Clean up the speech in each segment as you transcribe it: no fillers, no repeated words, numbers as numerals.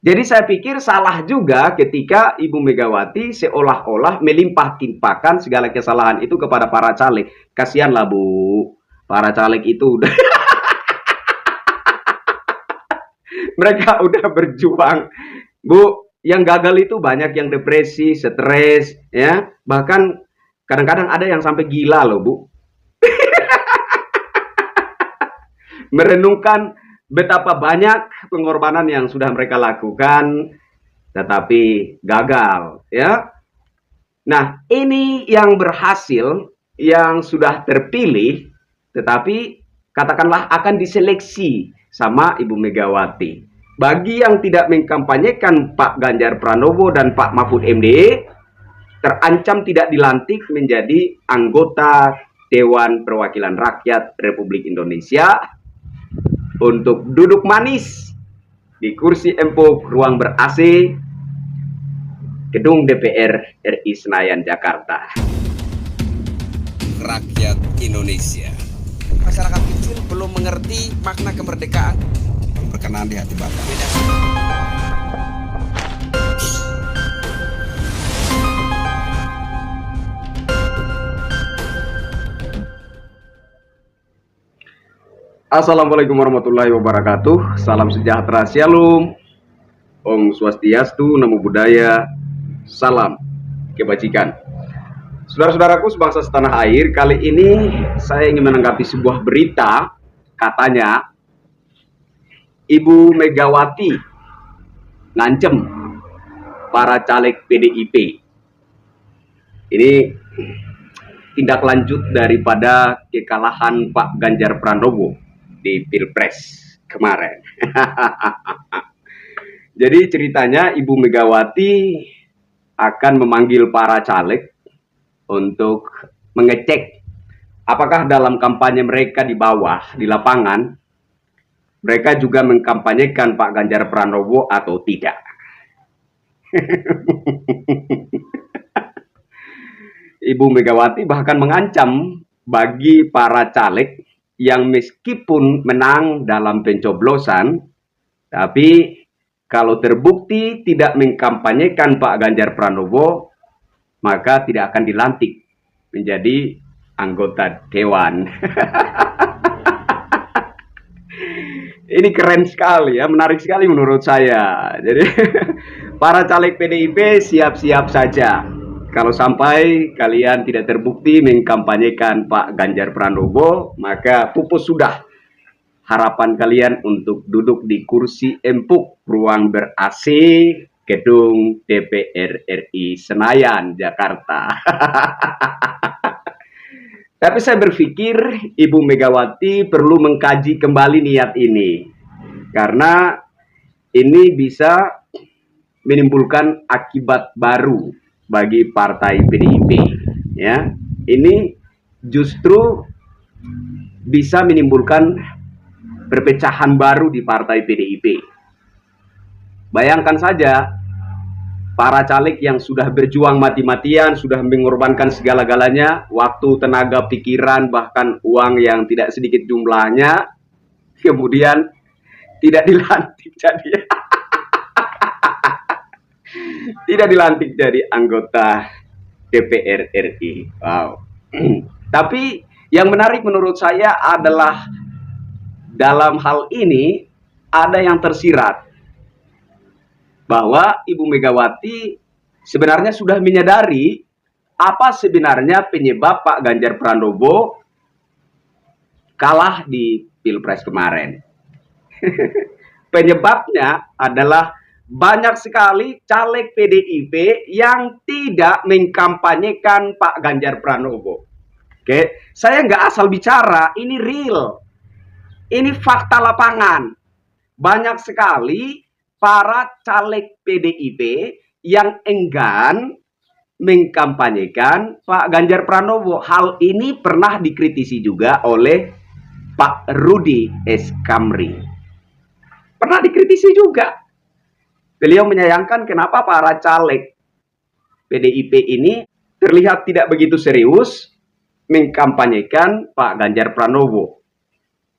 Jadi saya pikir salah juga ketika Ibu Megawati seolah-olah melimpah-timpahkan segala kesalahan itu kepada para caleg. Kasihanlah Bu, para caleg itu udah mereka udah berjuang. Bu, yang gagal itu banyak yang depresi, stres, ya. Bahkan kadang-kadang ada yang sampai gila loh, Bu. Merenungkan betapa banyak pengorbanan yang sudah mereka lakukan, tetapi gagal, ya. Nah, ini yang berhasil, yang sudah terpilih, tetapi katakanlah akan diseleksi sama Ibu Megawati. Bagi yang tidak mengkampanyekan Pak Ganjar Pranowo dan Pak Mahfud MD, terancam tidak dilantik menjadi anggota Dewan Perwakilan Rakyat Republik Indonesia untuk duduk manis di kursi empuk ruang ber-AC Gedung DPR RI Senayan, Jakarta. Rakyat Indonesia. Masyarakat kecil belum mengerti makna kemerdekaan. Berkenan di hati Bapak. Assalamualaikum warahmatullahi wabarakatuh. Salam sejahtera, shalom, Om Swastiastu, Namo Buddhaya, salam kebajikan. Saudara-saudaraku sebangsa setanah air, kali ini saya ingin menanggapi sebuah berita, katanya Ibu Megawati ngancem para caleg PDIP. Ini tindak lanjut daripada kekalahan Pak Ganjar Pranowo di Pilpres kemarin. Jadi ceritanya Ibu Megawati akan memanggil para caleg untuk mengecek apakah dalam kampanye mereka di bawah, di lapangan, mereka juga mengkampanyekan Pak Ganjar Pranowo atau tidak. Ibu Megawati bahkan mengancam bagi para caleg yang meskipun menang dalam pencoblosan, tapi kalau terbukti tidak mengkampanyekan Pak Ganjar Pranowo, maka tidak akan dilantik menjadi anggota dewan. Ini keren sekali ya, menarik sekali menurut saya. Jadi para caleg PDIP siap-siap saja. Kalau sampai kalian tidak terbukti mengkampanyekan Pak Ganjar Pranowo, maka pupus sudah harapan kalian untuk duduk di kursi empuk ruang ber-AC Gedung DPR RI Senayan, Jakarta. Tapi saya berpikir Ibu Megawati perlu mengkaji kembali niat ini, karena ini bisa menimbulkan akibat baru bagi partai PDIP. Ya, ini justru bisa menimbulkan perpecahan baru di partai PDIP. Bayangkan saja, para caleg yang sudah berjuang mati-matian, sudah mengorbankan segala-galanya, waktu, tenaga, pikiran, bahkan uang yang tidak sedikit jumlahnya, kemudian tidak dilantik jadi tidak dilantik jadi anggota DPR RI. Wow. Tapi yang menarik menurut saya adalah dalam hal ini ada yang tersirat bahwa Ibu Megawati sebenarnya sudah menyadari apa sebenarnya penyebab Pak Ganjar Pranowo kalah di Pilpres kemarin. Penyebabnya adalah banyak sekali caleg PDIP yang tidak mengkampanyekan Pak Ganjar Pranowo. Oke, saya nggak asal bicara, ini real. Ini fakta lapangan. Banyak sekali para caleg PDIP yang enggan mengkampanyekan Pak Ganjar Pranowo. Hal ini pernah dikritisi juga oleh Pak Rudi S. Kamri. Pernah dikritisi juga. Beliau menyayangkan kenapa para caleg PDIP ini terlihat tidak begitu serius mengkampanyekan Pak Ganjar Pranowo.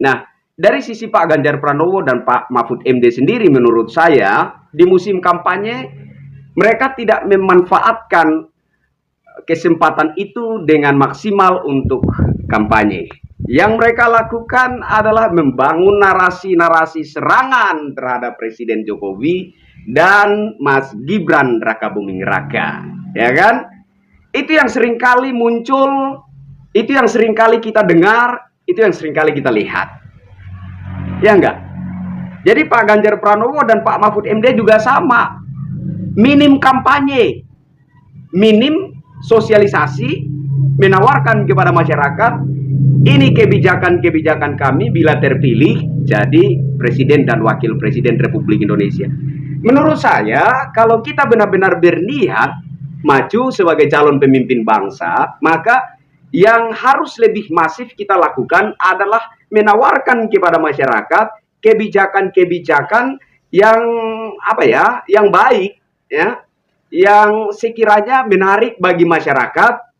Nah, dari sisi Pak Ganjar Pranowo dan Pak Mahfud MD sendiri, menurut saya di musim kampanye mereka tidak memanfaatkan kesempatan itu dengan maksimal untuk kampanye. Yang mereka lakukan adalah membangun narasi-narasi serangan terhadap Presiden Jokowi dan Mas Gibran Rakabuming Raka, ya kan? Itu yang seringkali muncul, itu yang seringkali kita dengar, itu yang seringkali kita lihat, ya enggak? Jadi Pak Ganjar Pranowo dan Pak Mahfud MD juga sama, minim kampanye, minim sosialisasi, menawarkan kepada masyarakat, ini kebijakan-kebijakan kami bila terpilih jadi Presiden dan Wakil Presiden Republik Indonesia. Menurut saya, kalau kita benar-benar berniat maju sebagai calon pemimpin bangsa, maka yang harus lebih masif kita lakukan adalah menawarkan kepada masyarakat kebijakan-kebijakan yang yang baik, ya, yang sekiranya menarik bagi masyarakat,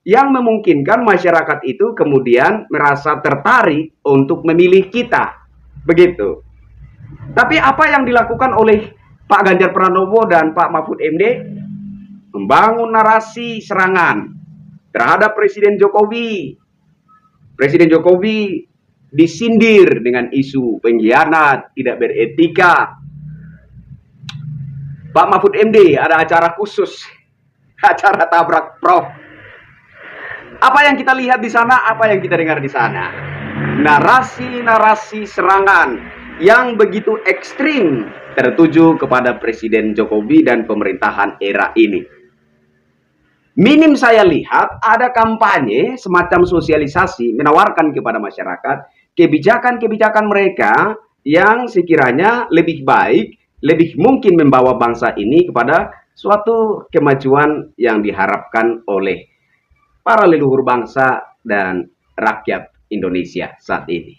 yang memungkinkan masyarakat itu kemudian merasa tertarik untuk memilih kita, begitu. Tapi apa yang dilakukan oleh Pak Ganjar Pranowo dan Pak Mahfud MD? Membangun narasi serangan terhadap Presiden Jokowi. Presiden Jokowi disindir dengan isu pengkhianat, tidak beretika. Pak Mahfud MD ada acara khusus, acara tabrak prof. Apa yang kita lihat di sana, apa yang kita dengar di sana? Narasi-narasi serangan yang begitu ekstrim tertuju kepada Presiden Jokowi dan pemerintahan era ini. Minim saya lihat ada kampanye semacam sosialisasi menawarkan kepada masyarakat kebijakan-kebijakan mereka yang sekiranya lebih baik, lebih mungkin membawa bangsa ini kepada suatu kemajuan yang diharapkan oleh para leluhur bangsa dan rakyat Indonesia saat ini.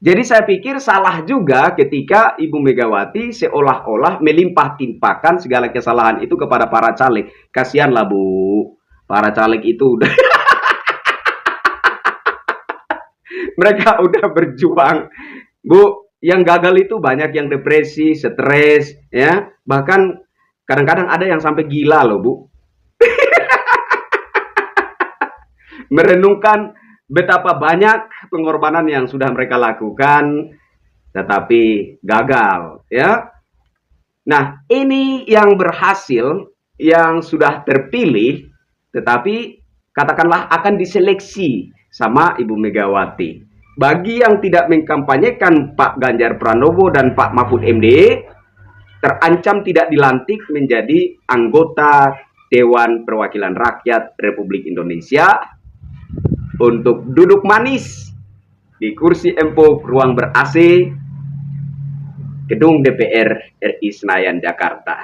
Jadi saya pikir salah juga ketika Ibu Megawati seolah-olah melimpah-timpahkan segala kesalahan itu kepada para caleg. Kasihanlah Bu, para caleg itu udah mereka udah berjuang. Bu, yang gagal itu banyak yang depresi, stres, ya. Bahkan kadang-kadang ada yang sampai gila loh Bu. Merenungkan betapa banyak pengorbanan yang sudah mereka lakukan, tetapi gagal, ya. Nah, ini yang berhasil, yang sudah terpilih, tetapi katakanlah akan diseleksi sama Ibu Megawati. Bagi yang tidak mengkampanyekan Pak Ganjar Pranowo dan Pak Mahfud MD, terancam tidak dilantik menjadi anggota Dewan Perwakilan Rakyat Republik Indonesia untuk duduk manis di kursi empuk ruang ber-AC gedung DPR RI Senayan, Jakarta.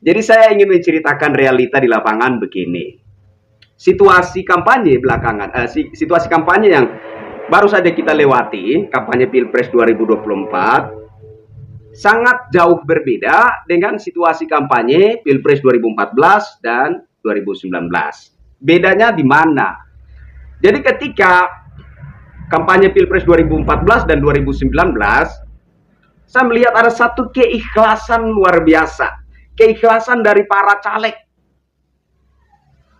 Jadi saya ingin menceritakan realita di lapangan begini. Situasi kampanye belakangan, situasi kampanye yang baru saja kita lewati, kampanye Pilpres 2024, sangat jauh berbeda dengan situasi kampanye Pilpres 2014 dan 2019. Bedanya di mana? Jadi ketika kampanye Pilpres 2014 dan 2019, saya melihat ada satu keikhlasan luar biasa. Keikhlasan dari para caleg.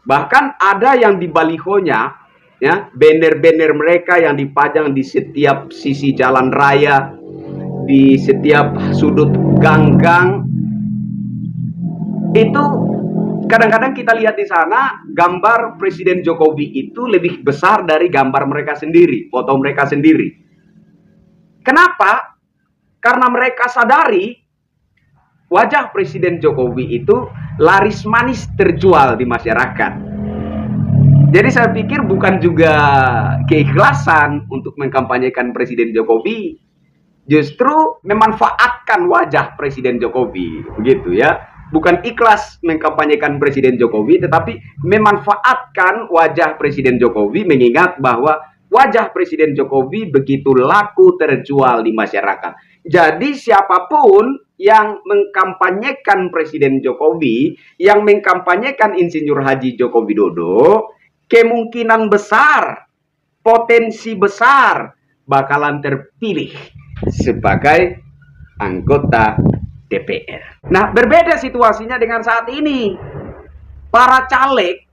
Bahkan ada yang di balihonya, ya, banner-banner mereka yang dipajang di setiap sisi jalan raya, di setiap sudut gang-gang, itu kadang-kadang kita lihat di sana gambar Presiden Jokowi itu lebih besar dari gambar mereka sendiri, foto mereka sendiri. Kenapa? Karena mereka sadari wajah Presiden Jokowi itu laris manis terjual di masyarakat. Jadi saya pikir bukan juga keikhlasan untuk mengkampanyekan Presiden Jokowi, justru memanfaatkan wajah Presiden Jokowi, begitu ya. Bukan ikhlas mengkampanyekan Presiden Jokowi, tetapi memanfaatkan wajah Presiden Jokowi, mengingat bahwa wajah Presiden Jokowi begitu laku terjual di masyarakat. Jadi siapapun yang mengkampanyekan Presiden Jokowi, yang mengkampanyekan Insinyur Haji Joko Widodo, kemungkinan besar potensi besar bakalan terpilih sebagai anggota DPR. Nah, berbeda situasinya dengan saat ini. Para caleg,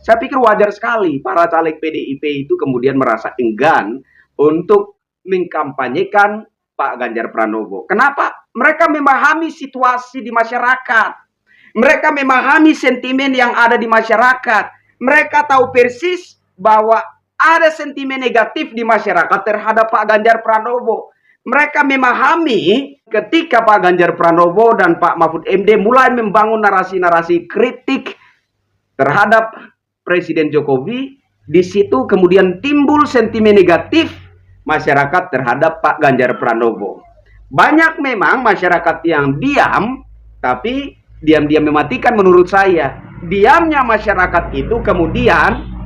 saya pikir wajar sekali para caleg PDIP itu kemudian merasa enggan untuk mengkampanyekan Pak Ganjar Pranowo. Kenapa? Mereka memahami situasi di masyarakat. Mereka memahami sentimen yang ada di masyarakat. Mereka tahu persis bahwa ada sentimen negatif di masyarakat terhadap Pak Ganjar Pranowo. Mereka memahami ketika Pak Ganjar Pranowo dan Pak Mahfud MD mulai membangun narasi-narasi kritik terhadap Presiden Jokowi, di situ kemudian timbul sentimen negatif masyarakat terhadap Pak Ganjar Pranowo. Banyak memang masyarakat yang diam, tapi diam-diam mematikan menurut saya. Diamnya masyarakat itu kemudian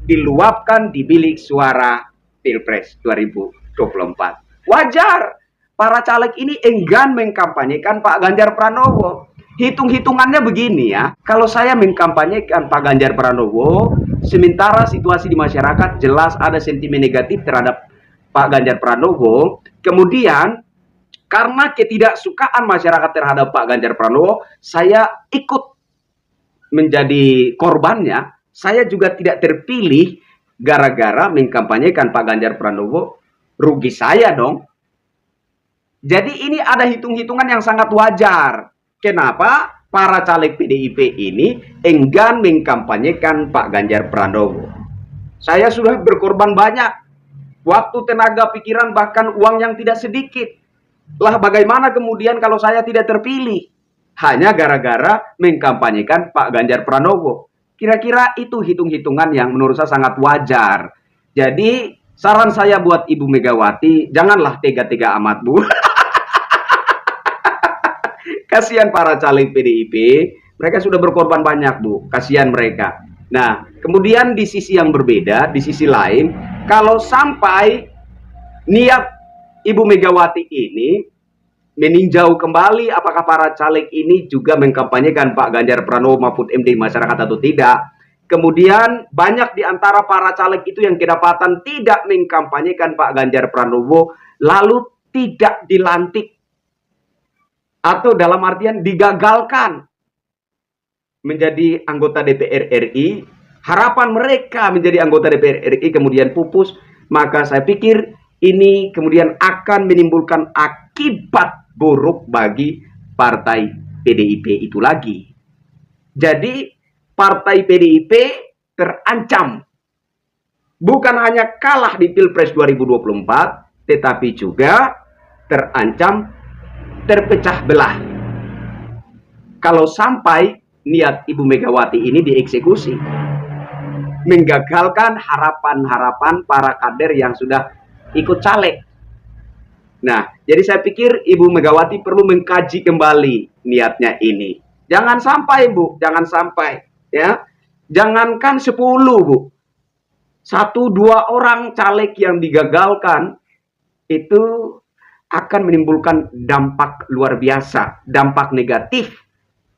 diluapkan di bilik suara Pilpres 2024. Wajar, para caleg ini enggan mengkampanyekan Pak Ganjar Pranowo. Hitung-hitungannya begini ya, kalau saya mengkampanyekan Pak Ganjar Pranowo, sementara situasi di masyarakat jelas ada sentimen negatif terhadap Pak Ganjar Pranowo, kemudian karena ketidaksukaan masyarakat terhadap Pak Ganjar Pranowo, saya ikut menjadi korbannya. Saya juga tidak terpilih gara-gara mengkampanyekan Pak Ganjar Pranowo. Rugi saya dong. Jadi ini ada hitung-hitungan yang sangat wajar. Kenapa para caleg PDIP ini enggan mengkampanyekan Pak Ganjar Pranowo? Saya sudah berkorban banyak. Waktu, tenaga, pikiran, bahkan uang yang tidak sedikit. Lah bagaimana kemudian kalau saya tidak terpilih? Hanya gara-gara mengkampanyekan Pak Ganjar Pranowo. Kira-kira itu hitung-hitungan yang menurut saya sangat wajar. Jadi saran saya buat Ibu Megawati, janganlah tega-tega amat, Bu. Kasihan para caleg PDIP, mereka sudah berkorban banyak, Bu. Kasihan mereka. Nah, kemudian di sisi yang berbeda, di sisi lain, kalau sampai niat Ibu Megawati ini meninjau kembali apakah para caleg ini juga mengkampanyekan Pak Ganjar Pranowo Mahfud MD masyarakat atau tidak. Kemudian banyak di antara para caleg itu yang kedapatan tidak mengkampanyekan Pak Ganjar Pranowo, lalu tidak dilantik. Atau dalam artian digagalkan menjadi anggota DPR RI, harapan mereka menjadi anggota DPR RI kemudian pupus, maka saya pikir ini kemudian akan menimbulkan akibat buruk bagi partai PDIP itu lagi. Jadi partai PDIP terancam bukan hanya kalah di Pilpres 2024, tetapi juga terancam terpecah belah. Kalau sampai niat Ibu Megawati ini dieksekusi, menggagalkan harapan-harapan para kader yang sudah ikut caleg. Nah, jadi saya pikir Ibu Megawati perlu mengkaji kembali niatnya ini. Jangan sampai, Bu, jangan sampai. Ya, jangankan 10, Bu. 1-2 orang caleg yang digagalkan itu akan menimbulkan dampak luar biasa, dampak negatif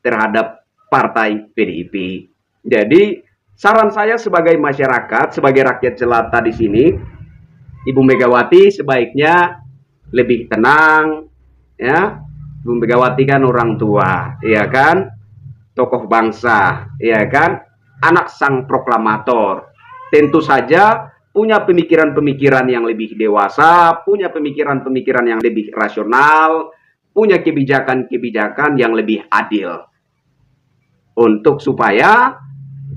terhadap partai PDIP. Jadi, saran saya sebagai masyarakat, sebagai rakyat jelata di sini, Ibu Megawati sebaiknya lebih tenang, ya. Ibu Megawati kan orang tua, ya kan? Tokoh bangsa, ya kan? Anak sang proklamator. Tentu saja punya pemikiran-pemikiran yang lebih dewasa, punya pemikiran-pemikiran yang lebih rasional, punya kebijakan-kebijakan yang lebih adil. Untuk supaya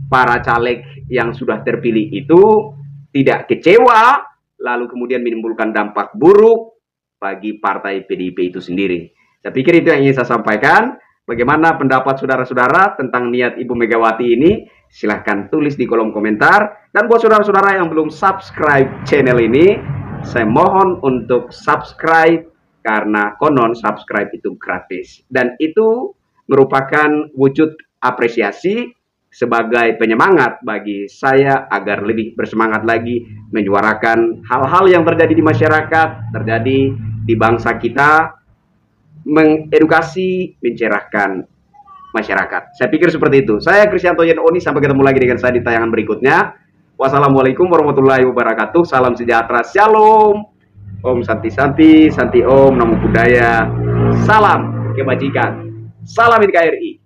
para caleg yang sudah terpilih itu tidak kecewa, lalu kemudian menimbulkan dampak buruk bagi partai PDIP itu sendiri. Saya pikir itu yang ingin saya sampaikan. Bagaimana pendapat saudara-saudara tentang niat Ibu Megawati ini? Silahkan tulis di kolom komentar. Dan buat saudara-saudara yang belum subscribe channel ini, saya mohon untuk subscribe karena konon subscribe itu gratis. Dan itu merupakan wujud apresiasi sebagai penyemangat bagi saya agar lebih bersemangat lagi menyuarakan hal-hal yang terjadi di masyarakat, terjadi di bangsa kita, mengedukasi, mencerahkan masyarakat. Saya pikir seperti itu. Saya Kristianto Yen Oni, sampai ketemu lagi dengan saya di tayangan berikutnya. Wassalamualaikum warahmatullahi wabarakatuh. Salam sejahtera. Shalom. Om Santi Santi, Santi Om, Namo Buddhaya. Salam kebajikan. Salam NKRI.